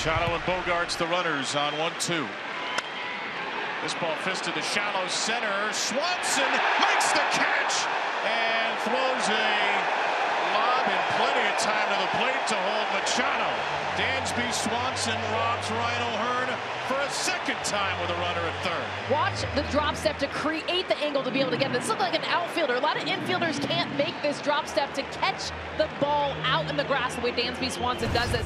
Machado and Bogarts, the runners on 1-2. This ball fisted to shallow center. Swanson makes the catch and throws a lob and plenty of time to the plate to hold Machado. Dansby Swanson robs Ryan O'Hearn for a second time with a runner at third. Watch the drop step to create the angle to be able to get this. Look like an outfielder. A lot of infielders can't make this drop step to catch the ball out in the grass the way Dansby Swanson does this.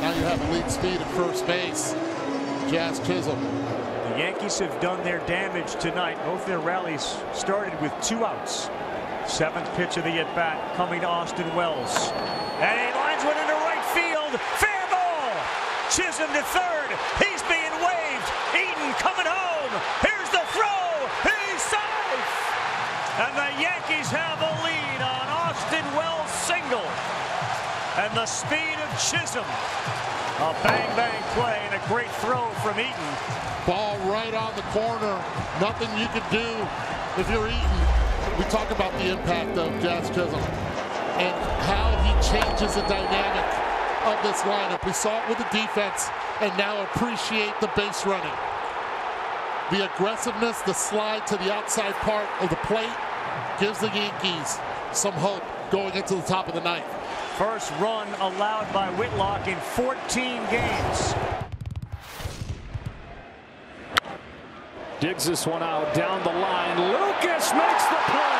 Now you have elite speed at first base. Jazz Chisholm. The Yankees have done their damage tonight. Both their rallies started with 2 outs. 7th pitch of the at-bat coming to Austin Wells. And he lines one into right field. Fair ball! Chisholm to third. He's being waved. Eaton coming home. Here's the throw. He's safe! And the Yankees have a lead on Austin Wells' single. And the speed of Chisholm. A bang-bang play and a great throw from Eaton. Ball right on the corner. Nothing you can do if you're Eaton. We talk about the impact of Jazz Chisholm and how he changes the dynamic of this lineup. We saw it with the defense, and now appreciate the base running. The aggressiveness, the slide to the outside part of the plate gives the Yankees some hope going into the top of the ninth. First run allowed by Whitlock in 14 games. Digs this one out down the line. Lucas makes the play.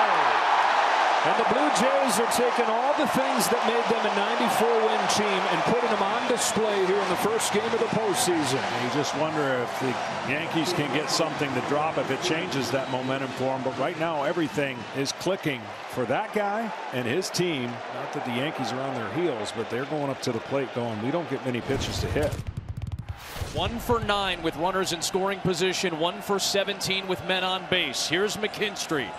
And the Blue Jays are taking all the things that made them a 94-win team and putting them on display here in the first game of the postseason. You just wonder if the Yankees can get something to drop, if it changes that momentum for them. But right now, everything is clicking for that guy and his team. Not that the Yankees are on their heels, but they're going up to the plate going, we don't get many pitches to hit. 1 for 9 with runners in scoring position, 1 for 17 with men on base. Here's McKinstry.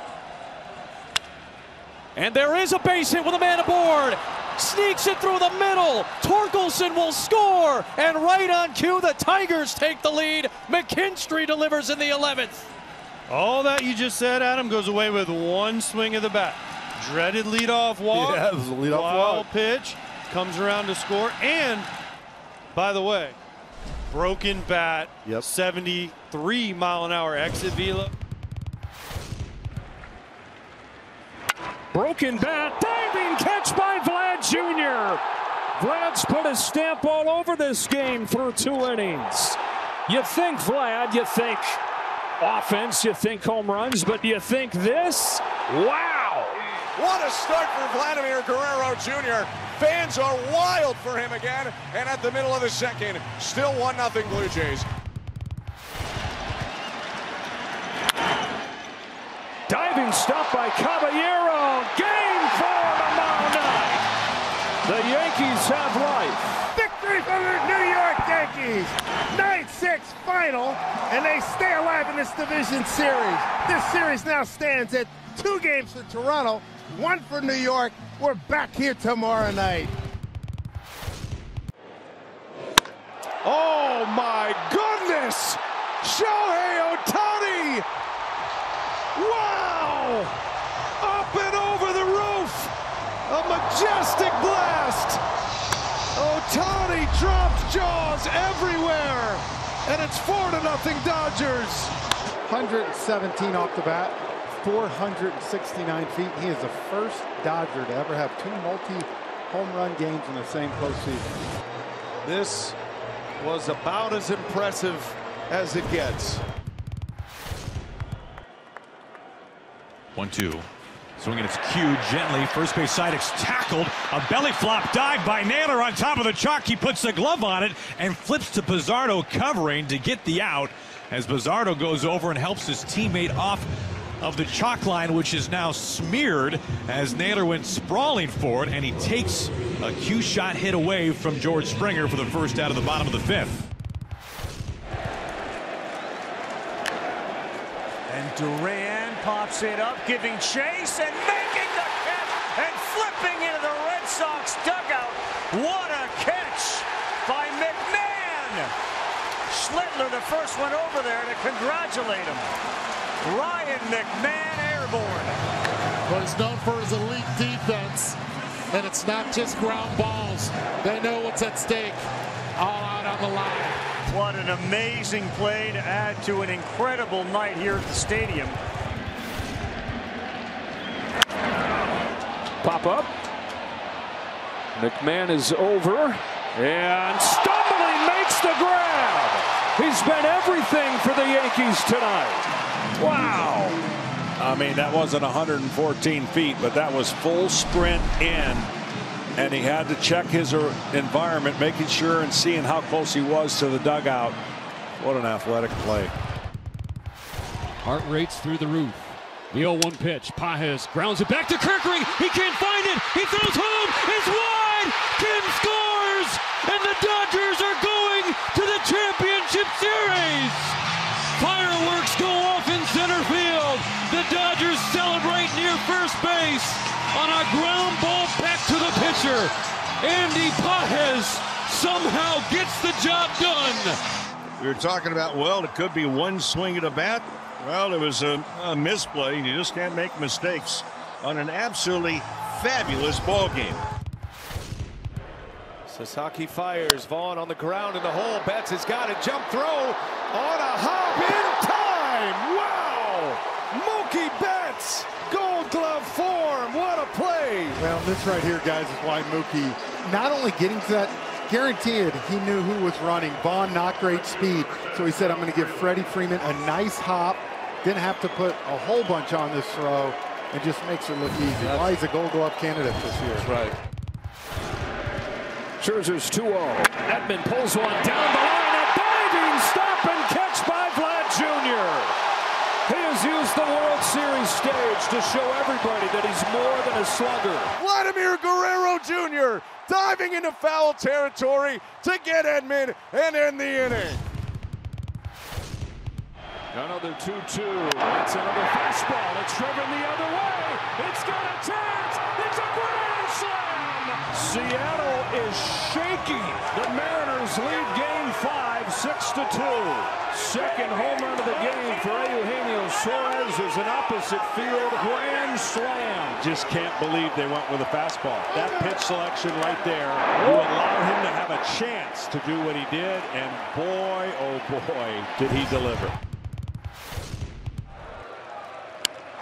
And there is a base hit with a man aboard. Sneaks it through the middle. Torkelson will score. And right on cue, the Tigers take the lead. McKinstry delivers in the 11th. All that you just said, Adam, goes away with one swing of the bat. Dreaded leadoff walk. Yeah, it was a leadoff wild walk. pitch. Comes around to score. And, by the way, broken bat. Yep. 73-mile-an-hour exit velo. Broken bat, diving catch by Vlad Jr. Vlad's put his stamp all over this game through 2 innings. You think Vlad, you think offense, you think home runs, but you think this? Wow! What a start for Vladimir Guerrero Jr. Fans are wild for him again, and at the middle of the second, still 1-0 Blue Jays. Diving stop by Caballero. Game 4 tomorrow night. The Yankees have life. Victory for the New York Yankees. 9-6 final, and they stay alive in this division series. This series now stands at 2 games for Toronto, 1 for New York. We're back here tomorrow night. Oh my goodness! Shohei Ohtani! Wow! Up and over the roof! A majestic blast! Ohtani dropped jaws everywhere! And it's 4-0 Dodgers! 117 off the bat, 469 feet. He is the first Dodger to ever have 2 multi-home run games in the same postseason. This was about as impressive as it gets. 1-2. Swinging its cue gently. First base side is tackled. A belly flop dive by Naylor on top of the chalk. He puts the glove on it and flips to Pizzardo covering to get the out as Pizzardo goes over and helps his teammate off of the chalk line, which is now smeared as Naylor went sprawling for it, and he takes a cue shot hit away from George Springer for the first out of the bottom of the 5th. And Duran pops it up, giving chase and making the catch and flipping into the Red Sox dugout. What a catch by McMahon. Schlittler, the first one over there to congratulate him. Ryan McMahon airborne. But he's known for his elite defense, and it's not just ground balls. They know what's at stake. all out on the line. What an amazing play to add to an incredible night here at the stadium. Pop up. McMahon is over and stumbling makes the grab. He's been everything for the Yankees tonight. Wow. I mean, that wasn't 114 feet, but that was full sprint in. And he had to check his environment, making sure and seeing how close he was to the dugout. What an athletic play. Heart rate's through the roof. The 0-1 pitch. Pages grounds it back to Kirkering. He can't find it. He throws home. It's wide. Kim scores. And the Dodgers are going to the championship series. Fireworks go off in center field. The Dodgers celebrate near first base on a ground ball back to the pitcher. Andy Pages somehow gets the job done. We were talking about, well, it could be one swing at a bat. Well, it was a misplay. You just can't make mistakes on an absolutely fabulous ball game. Sasaki fires. Vaughn on the ground in the hole. Betts has got it. Jump throw on a hop in time. Wow! Mookie Betts. Gold glove form. What a play. Well, this right here, guys, is why Mookie not only getting to that, guaranteed he knew who was running. Vaughn, not great speed. So he said, I'm going to give Freddie Freeman a nice hop. Didn't have to put a whole bunch on this throw and just makes it look easy. Why he's a gold glove candidate this year. That's right. Scherzer's 2-0. Edman pulls one down the line. A diving stop and catch by Vlad Jr. He has used the World Series stage to show everybody that he's more than a slugger. Vladimir Guerrero Jr. diving into foul territory to get Edman and end the inning. Another 2-2. It's another fastball. It's driven the other way. It's got a chance. It's a grand slam. Seattle is shaking. The Mariners lead Game 5, 6-2. Second home run of the game for Eugenio Suarez is an opposite field grand slam. Just can't believe they went with a fastball. That pitch selection right there will allow him to have a chance to do what he did. And boy, oh boy, did he deliver.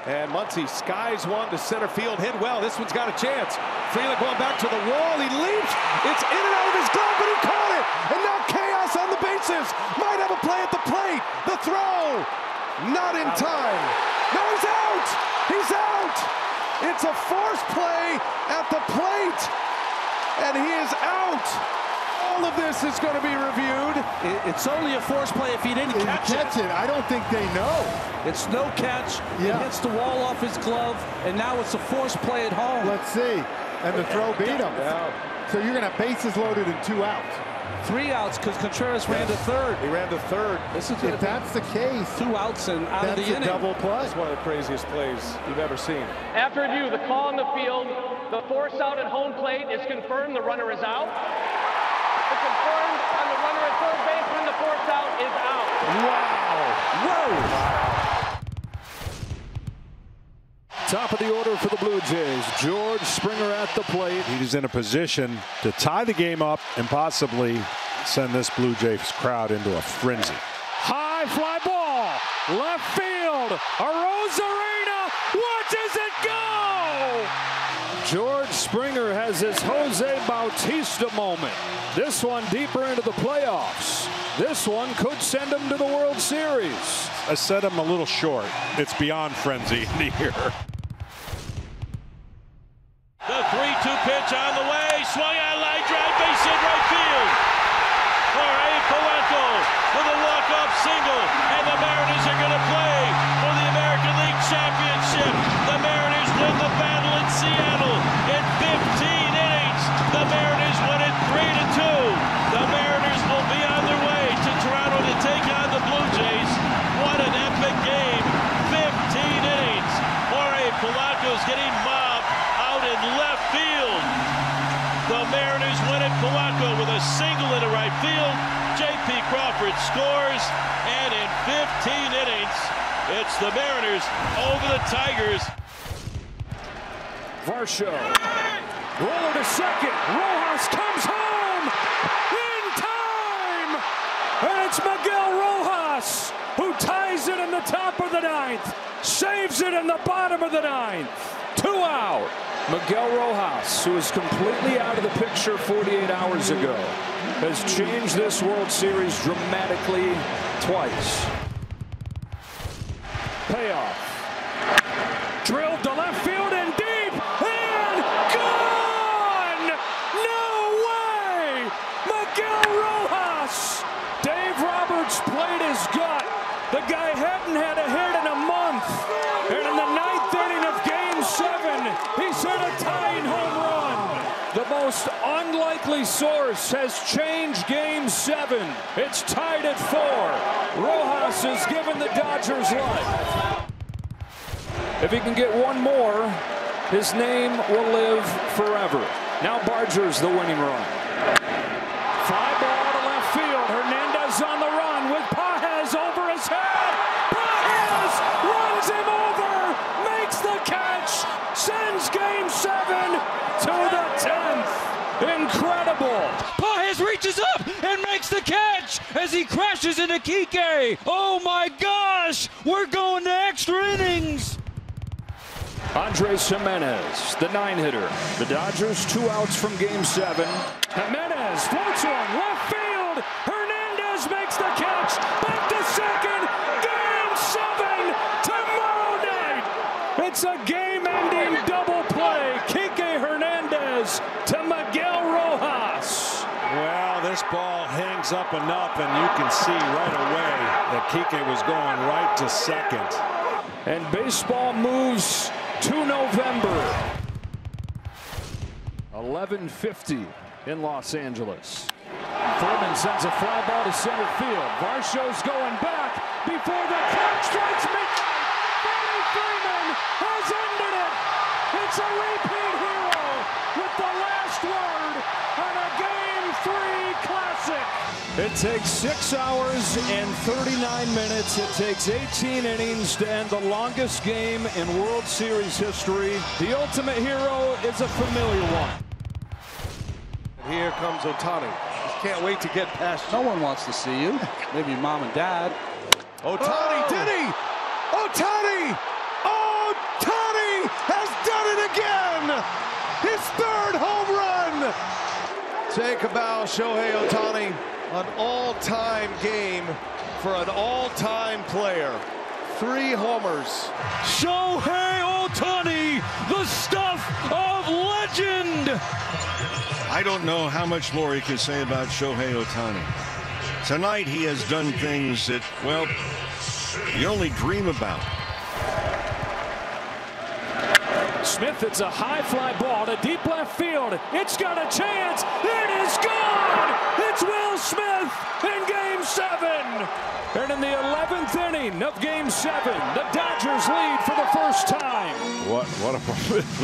And Muncy skies one to center field, hit well. This one's got a chance. Freeland going back to the wall. He leaps. It's in and out of his glove, but he caught it. And now chaos on the bases. Might have a play at the plate. The throw. Not in time. No, he's out. He's out. It's a forced play at the plate. And he is out. All of this is going to be reviewed. It's only a force play if he didn't catch it. I don't think they know. It's no catch. Yeah. It hits the wall off his glove, and now it's a force play at home. Let's see. And the throw beat him. Yeah. So you're going to have bases loaded and 2 outs. 3 outs because Contreras ran to third. He ran to third. If that's the case, 2 outs and out of the inning. That's a double play. It's one of the craziest plays you've ever seen. After review, the call on the field, the force out at home plate is confirmed. The runner is out. The confirmed on the runner at third base when the force out is out. Wow. Whoa. Top of the order for the Blue Jays. George Springer at the plate. He's in a position to tie the game up and possibly send this Blue Jays crowd into a frenzy. High fly ball. Left field. Arozarena. Watches it go. George Springer has his Jose Bautista moment. This one deeper into the playoffs. This one could send him to the World Series. I set him a little short. It's beyond frenzy here. The 3-2 pitch on the way. Swung on line drive, base hit right field. Jorge Polanco with a walk-off single. And the Mariners are going to play for the American League Championship. The Mariners win the battle in Seattle in 15 innings. The Mariners win it 3-2. The Mariners will be on their way to Toronto to take on the Blue Jays. What an epic game. 15 innings. Jorge Polanco's getting mobbed out in left field. The Mariners win it. Polanco with a single into right field. J.P. Crawford scores. And in 15 innings, it's the Mariners over the Tigers. Varsho. Roller to second. Rojas comes home in time. Rojas, who ties it in the top of the ninth, saves it in the bottom of the ninth. 2 out. Miguel Rojas, who was completely out of the picture 48 hours ago, has changed this World Series dramatically twice. Payoff. Drilled to left field and deep, and gone! No way! Miguel Rojas! Dave Roberts played his gut. The guy hadn't had a hit in a month. And in the 9th inning of Game 7, he's hit a tying home run. The most unlikely source has changed Game 7. It's tied at 4. Rojas has given the Dodgers life. If he can get one more, his name will live forever. Now Barger's the winning run. Fly ball to left field. Hernandez on the run with Pages over his head. Pages runs him over, makes the catch, sends Game 7 to the 10th. Incredible. Pages reaches up and makes the catch as he crashes into Kiké. Oh my gosh, we're going to extra innings. Andres Jimenez, the 9-hitter. The Dodgers 2 outs from Game 7. Jimenez floats one, left field. Hernandez makes the catch. Back to second. Game 7 tomorrow night. It's a game-ending double play. Kiké Hernandez to Miguel Rojas. Well, this ball hangs up enough, and you can see right away that Kiké was going right to second. And baseball moves to November. 11:50 in Los Angeles. Thurman sends a fly ball to center field. Varsho's going back before the clock strikes midnight. Freddie Freeman has ended it. It's a repeat hero with the last word on a Game 3 classic. It takes 6 hours and 39 minutes. It takes 18 innings to end the longest game in World Series history. The ultimate hero is a familiar one. Here comes Ohtani. Just can't wait to get past you. No one wants to see you. Maybe mom and dad. Ohtani, did he? Ohtani! Ohtani has done it again! His 3rd home run! Take a bow, Shohei Ohtani. An all-time game for an all-time player. 3 homers. Shohei Ohtani, the stuff of legend. I don't know how much more you can say about Shohei Ohtani. Tonight he has done things that, well, you only dream about. Smith, it's a high fly ball to deep left field. It's got a chance. It is gone. It's Will Smith in Game 7. And in the 11th inning of Game 7, the Dodgers lead for the first time. What a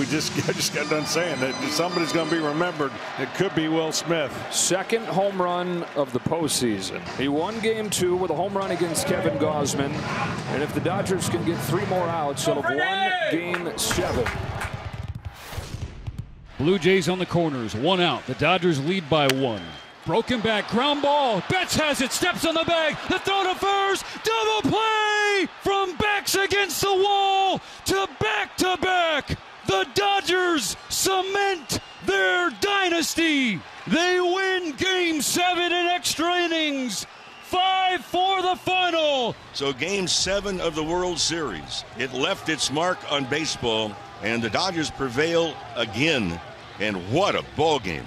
I just got done saying that somebody's going to be remembered. It could be Will Smith. 2nd home run of the postseason. He won Game 2 with a home run against Kevin Gausman. And if the Dodgers can get 3 more outs, they'll have won Game 7. Blue Jays on the corners, 1 out. The Dodgers lead by 1. Broken back, ground ball. Betts has it, steps on the bag. The throw to first, double play from backs against the wall to back. The Dodgers cement their dynasty. They win Game 7 in extra innings. 5 for the final. So Game 7 of the World Series, it left its mark on baseball, and the Dodgers prevail again. And what a ball game.